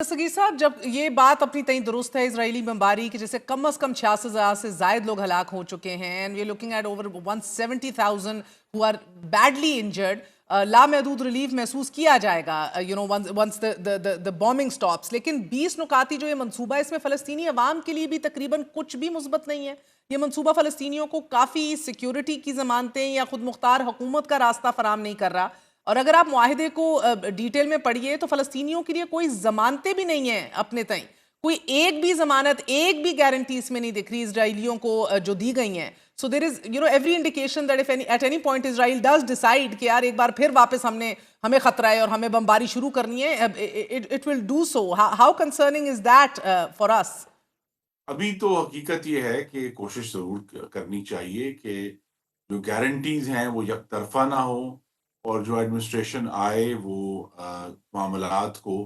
सगीर साहब, जब ये बात अपनी तई दुरुस्त है इसराइली बमबारी कि जैसे कम से कम 66,000 से जायद लोग हलाक हो चुके हैं and we looking at over 170,000 who are badly injured, लामहदूद रिलीफ महसूस किया जाएगा वंस द बॉम्बिंग स्टॉप्स। लेकिन 20 नुकाती जो ये मंसूबा है, इसमें फ़लस्तीनी अवाम के लिए भी तकरीबन कुछ भी मुस्बत नहीं है। ये मंसूबा फ़लस्तीनियों को काफ़ी सिक्योरिटी की ज़मानतें या खुद मुख्तार हुकूमत का रास्ता फराम नहीं कर रहा। और अगर आप मुआहिदे को डिटेल में पढ़िए तो फ़लस्तीनियों के लिए कोई ज़मानतें भी नहीं हैं अपने तय। कोई एक भी ज़मानत, एक भी गारंटी इसमें नहीं दिख रही इसराइलियों को जो दी गई हैं। So there is every indication that if at any point Israel does decide कि यार एक बार फिर वापस हमें खतरा है और हमें बमबारी शुरू करनी है, it will do so. How concerning is that for us? अभी तो हकीकत ये है कि कोशिश ज़रूर करनी चाहिए कि जो गारंटीज़ हैं वो यकतरफ़ा ना हो और जो एडमिनिस्ट्रेशन आए वो मामलात को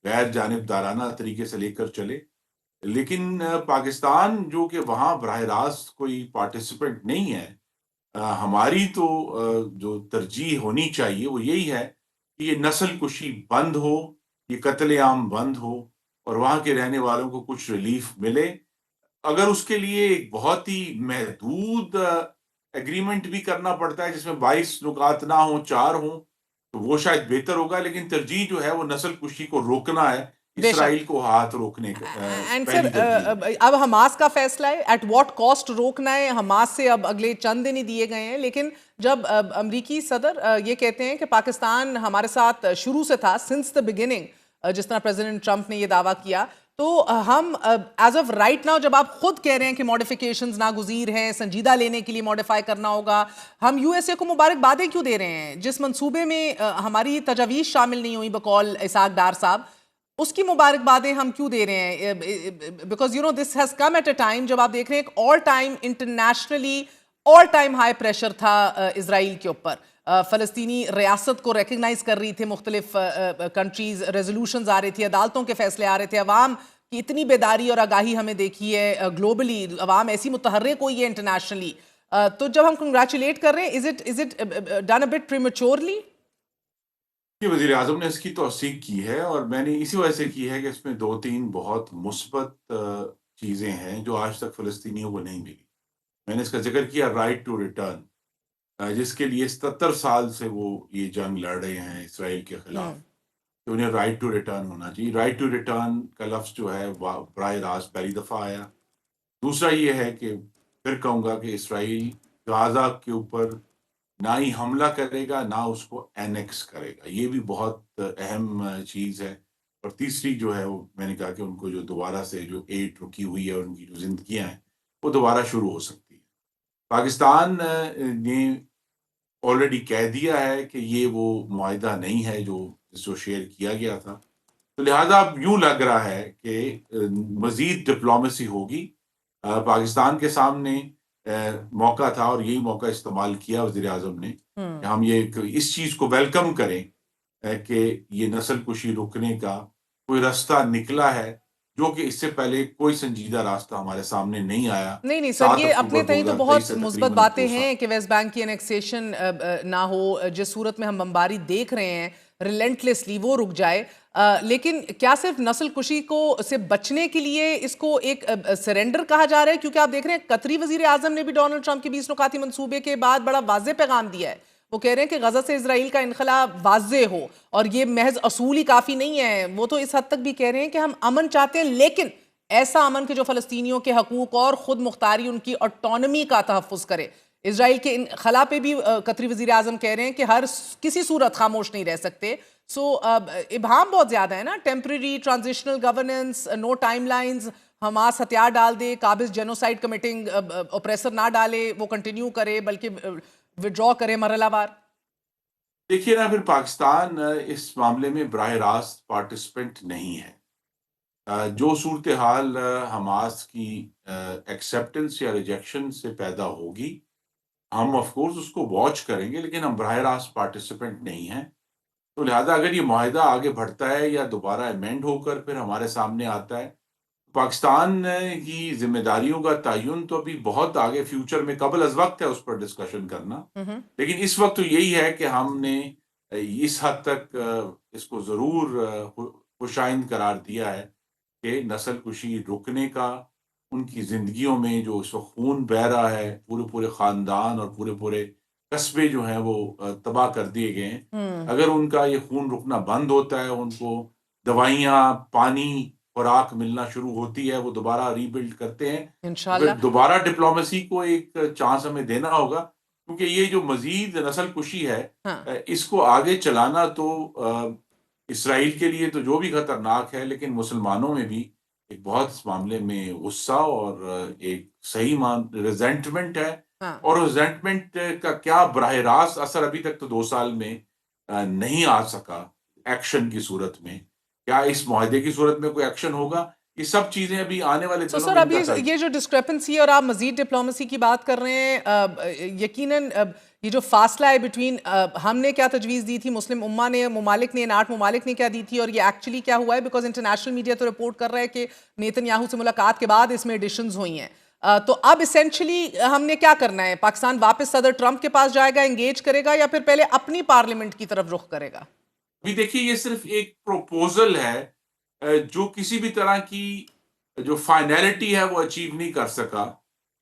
गैर जानिबदाराना तरीके से लेकर चले। लेकिन पाकिस्तान जो कि वहाँ बराह रास्त कोई पार्टिसिपेंट नहीं है, हमारी तो जो तरजीह होनी चाहिए वो यही है कि ये नस्ल कुशी बंद हो, ये कत्लेआम बंद हो और वहाँ के रहने वालों को कुछ रिलीफ मिले। अगर उसके लिए एक बहुत ही महदूद एग्रीमेंट भी करना पड़ता है जिसमें 22 नुकात ना हो, 4 हों, तो वो शायद बेहतर होगा। लेकिन तरजीह जो है वो नस्ल कुशी को रोकना है, बेशक। इसराइल को हाथ रोकने का एंड सर, पहली तरजीह है। अब हमास का फैसला है, एट व्हाट कॉस्ट रोकना है। हमास से अब अगले चंद दिन ही दिए गए हैं, लेकिन जब अमरीकी सदर ये कहते हैं कि पाकिस्तान हमारे साथ शुरू से था, सिंस द बिगिनिंग, जिस तरह प्रेसिडेंट ट्रंप ने ये दावा किया, तो हम एज ऑफ राइट नाउ, जब आप खुद कह रहे हैं कि मॉडिफिकेशंस नागुज़ीर हैं, संजीदा लेने के लिए मॉडिफाई करना होगा, हम यूएसए को मुबारकबादें क्यों दे रहे हैं जिस मंसूबे में हमारी तजावीज़ शामिल नहीं हुई बकौल इसाक डार साहब? उसकी मुबारकबादें हम क्यों दे रहे हैं? Because this has come at a time जब आप देख रहे हैं एक all time internationally all time high pressure था इसराइल के ऊपर। फ़लस्तीनी रियासत को रिकग्नाइज कर रही थी मुख्तलिफ कंट्रीज, रेजोल्यूशंस आ रही थी, अदालतों के फैसले आ रहे थे, अवाम की इतनी बेदारी और आगाही हमें देखी है ग्लोबली, अवाम ऐसी मुतहर्रिक हुई है इंटरनेशनली। तो जब हम कंग्रेचुलेट कर रहे हैं, is it done a bit prematurely? कि वज़ीर-ए-आज़म ने इसकी तौसीक़ की है और मैंने इसी वजह से की है कि इसमें 2-3 बहुत मुस्बत चीज़ें हैं जो आज तक फ़लस्तीनियों को नहीं मिली। मैंने इसका ज़िक्र किया राइट टू रिटर्न, जिसके लिए 77 साल से वो ये जंग लड़ रहे हैं इसराइल के खिलाफ। तो उन्हें राइट टू रिटर्न होना चाहिए। राइट टू रिटर्न का लफ्ज़ जो है बराह रास्त पहली दफ़ा आया। दूसरा ये है कि फिर कहूँगा कि इसराइल गाज़ा के ऊपर ना ही हमला करेगा, ना उसको एनेक्स करेगा। ये भी बहुत अहम चीज़ है। और तीसरी जो है वो मैंने कहा कि उनको जो दोबारा से जो एड रुकी हुई है, उनकी जो ज़िंदगियाँ हैं, वो दोबारा शुरू हो सकती है। पाकिस्तान ने ऑलरेडी कह दिया है कि ये वो मुआहिदा नहीं है जो शेयर किया गया था। तो लिहाज़ा अब यूँ लग रहा है कि मज़ीद डिप्लोमेसी होगी। पाकिस्तान के सामने मौका था और यही मौका इस्तेमाल किया वज़ीर-ए-आज़म ने कि हम ये इस चीज़ को वेलकम करें कि ये नस्ल कुशी रुकने का कोई रास्ता निकला है, जो कि इससे पहले कोई संजीदा रास्ता हमारे सामने नहीं आया। नहीं नहीं सर, 7 ये अपने अक्टूबर तई तो 2023 बहुत से मुस्बत तकरीबन बातें 2 साल। हैं कि वेस्ट बैंक की एनेक्सेशन ना हो, जिस सूरत में हम बमबारी देख रहे हैं रिलेंटलेसली वो रुक जाए। लेकिन क्या सिर्फ नस्ल कुशी को से बचने के लिए इसको एक सरेंडर कहा जा रहा है? क्योंकि आप देख रहे हैं कतरी वजीर आजम ने भी डोनाल्ड ट्रंप के 20 नुकाती मंसूबे के बाद बड़ा वाज़े पैगाम दिया है। वो कह रहे हैं कि गजा से इसराइल का इनखला वाज़े हो, और ये महज असूल ही काफ़ी नहीं है। वो तो इस हद तक भी कह रहे हैं कि हम अमन चाहते हैं, लेकिन ऐसा अमन के जो फ़लस्तीनियों के हकूक़ और ख़ुद मुख्तारी, उनकी ऑटोनमी का तहफ़्फ़ुज़ करे। इसराइल के इन खला पे भी कतरी वज़ीर आज़म कह रहे हैं कि किसी सूरत खामोश नहीं रह सकते। सो इबाम बहुत ज़्यादा है ना, temporary transitional governance, no timelines, Hamas हथियार डाल दे, काबिज जेनोसाइड कमिटिंग ऑपरेसर ना डाले, वो कंटिन्यू करे, बल्कि विड्रॉ करे मरहलावार। देखिए ना, फिर पाकिस्तान इस मामले में बराह रास्त पार्टिसिपेंट नहीं है। जो सूरत हाल हमास की एक्सेप्टेंस या रिजेक्शन से पैदा होगी, हम ऑफ कोर्स उसको वॉच करेंगे, लेकिन हम बराह रास्त पार्टिसिपेंट नहीं हैं। तो लिहाजा अगर ये मुआहिदा आगे बढ़ता है या दोबारा अमेंड होकर फिर हमारे सामने आता है, पाकिस्तान की ज़िम्मेदारियों का तयन तो अभी बहुत आगे फ्यूचर में कबल अज़ वक़्त है उस पर डिस्कशन करना। लेकिन इस वक़्त तो यही है कि हमने इस हद तक इसको ज़रूर خوشائند قرار دیا ہے کہ نسل کشی رکنے کا، ان کی زندگیوں میں جو اس وقت خون بہہ رہا ہے، پورے خاندان اور پورے قصبے جو ہیں وہ تباہ کر دیے گئے ہیں، اگر ان کا یہ خون رکنا بند ہوتا ہے، ان کو دوائیاں، پانی، خوراک ملنا شروع ہوتی ہے، وہ دوبارہ ری بلڈ کرتے ہیں، تو پھر انشاءاللہ. دوبارہ ڈپلومیسی کو ایک چانس ہمیں دینا ہوگا، کیونکہ یہ جو مزید نسل کشی ہے ہاں. اس کو آگے چلانا تو اسرائیل کے لیے تو جو بھی خطرناک ہے، لیکن مسلمانوں میں بھی ایک بہت اس معاملے میں غصہ اور ایک صحیح ریزنٹمنٹ ہے، ہاں. اور ریزنٹمنٹ کا کیا براہ راست اثر ابھی تک تو 2 سال میں نہیں آ سکا ایکشن کی صورت میں، کیا اس معاہدے کی صورت میں کوئی ایکشن ہوگا، یہ سب چیزیں ابھی آنے والے دنوں سر میں ان ابھی کا ٹائم. یہ جو ڈسکرپنسی ہے اور آپ مزید ڈپلومیسی کی بات کر رہے ہیں، یقیناً یہ جو فاصلہ ہے بٹوین ہم نے کیا تجویز دی تھی، مسلم امہ نے، ممالک نے، 8 ممالک نے کیا دی تھی، اور یہ ایکچولی کیا ہوا ہے، بیکاز انٹرنیشنل میڈیا تو رپورٹ کر رہا ہے کہ نیتن یاہو سے ملاقات کے بعد اس میں ایڈیشنز ہوئی ہیں. تو اب اسینشلی ہم نے کیا کرنا ہے؟ پاکستان واپس صدر ٹرمپ کے پاس جائے گا، انگیج کرے گا، یا پھر پہلے اپنی پارلیمنٹ کی طرف رخ کرے گا؟ ابھی دیکھیے یہ صرف ایک پروپوزل ہے جو کسی بھی طرح کی جو فائنلٹی ہے وہ اچیو نہیں کر سکا،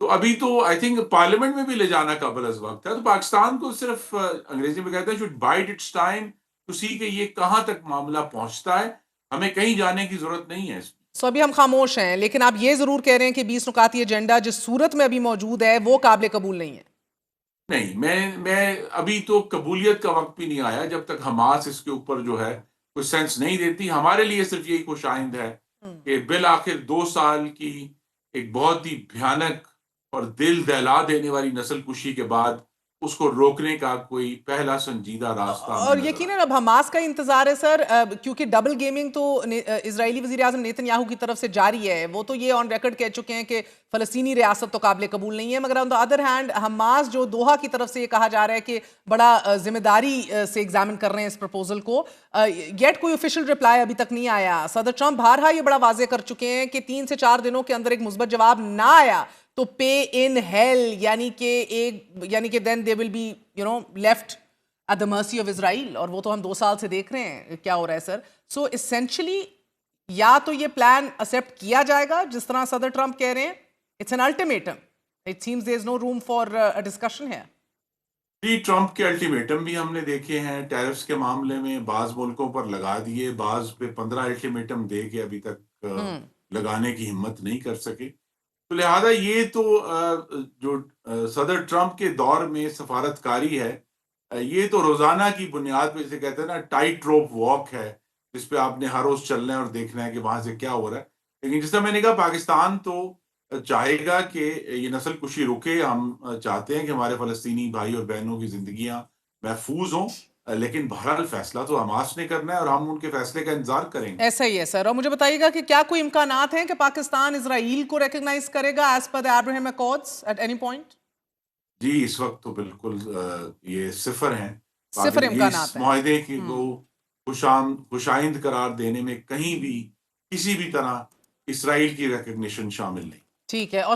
تو ابھی تو آئی تھنک پارلیمنٹ میں بھی لے جانا قابل از وقت ہے، تو پاکستان کو صرف انگریزی میں کہتے ہیں should bite it's time to see کہ یہ کہاں تک معاملہ پہنچتا ہے، ہمیں کہیں جانے کی ضرورت نہیں ہے اس میں. سو ابھی ہم خاموش ہیں، لیکن آپ یہ ضرور کہہ رہے ہیں کہ 20 نکاتی ایجنڈا جس صورت میں ابھی موجود ہے وہ قابل قبول نہیں ہے. نہیں، میں ابھی تو قبولیت کا وقت بھی نہیں آیا جب تک حماس اس کے اوپر جو ہے کوئی سینس نہیں دیتی. ہمارے لیے صرف یہی خوش آئند ہے کہ بالآخر 2 سال کی ایک بہت ہی بھیانک اور دل دہلا دینے والی نسل کشی کے بعد اس کو روکنے کا کوئی پہلا سنجیدہ راستہ ہمیں اور نظر آیا. یقیناً اب حماس کا انتظار ہے سر، کیونکہ ڈبل گیمنگ تو اسرائیلی وزیراعظم نیتن یاہو کی طرف سے جاری ہے، وہ تو یہ آن ریکارڈ کہہ چکے ہیں کہ فلسطینی ریاست تو قابل قبول نہیں ہے، مگر آن دا ادر ہینڈ حماس جو دوحہ کی طرف سے یہ کہا جا رہا ہے کہ بڑا ذمہ داری سے ایگزامن کر رہے ہیں اس پروپوزل کو، یٹ کوئی آفیشیل رپلائی ابھی تک نہیں آیا. صدر ٹرمپ بارہا یہ بڑا واضح کر چکے ہیں کہ 3 سے 4 دنوں کے اندر ایک مثبت جواب نہ آیا تو پے ان ہیل، یعنی کہ then they will be left at the mercy of Israel، اور وہ تو ہم 2 سال سے دیکھ رہے ہیں کیا ہو رہا ہے سر. سو essentially یا تو یہ پلان ایکسیپٹ کیا جائے گا جس طرح صدر ٹرمپ کہہ رہے ہیں، it's an ultimatum, it seems there is no room for a discussion here. جی، ٹرمپ کے الٹیمیٹم بھی ہم نے دیکھے ہیں، ٹیرفز کے معاملے میں بعض ملکوں پر لگا دیے، بعض پہ 15 الٹیمیٹم دے کے ابھی تک لگانے کی ہمت نہیں کر سکے. تو لہذا یہ تو جو صدر ٹرمپ کے دور میں سفارتکاری ہے، یہ تو روزانہ کی بنیاد پہ جسے کہتے ہیں نا ٹائٹ روپ واک ہے، جس پہ آپ نے ہر روز چلنا ہے اور دیکھنا ہے کہ وہاں سے کیا ہو رہا ہے. لیکن جس طرح میں نے کہا پاکستان تو چاہے گا کہ یہ نسل کشی رکے، ہم چاہتے ہیں کہ ہمارے فلسطینی بھائی اور بہنوں کی زندگیاں محفوظ ہوں، لیکن بہرحال فیصلہ تو حماس نے کرنا ہے اور ہم ان کے فیصلے کا انتظار کریں گے. ایسا ہی ہے سر. اور مجھے بتائیے گا کہ کیا کوئی امکانات ہیں کہ پاکستان اسرائیل کو ریکگنائز کرے گا as per the Abraham accords at any point? جی، اس وقت تو بالکل یہ صفر ہیں. صفر یہ اس امکانات ہیں. معاہدے کی کو خوشائند قرار دینے میں کہیں بھی کسی بھی طرح اسرائیل کی ریکگنیشن شامل نہیں. ٹھیک ہے.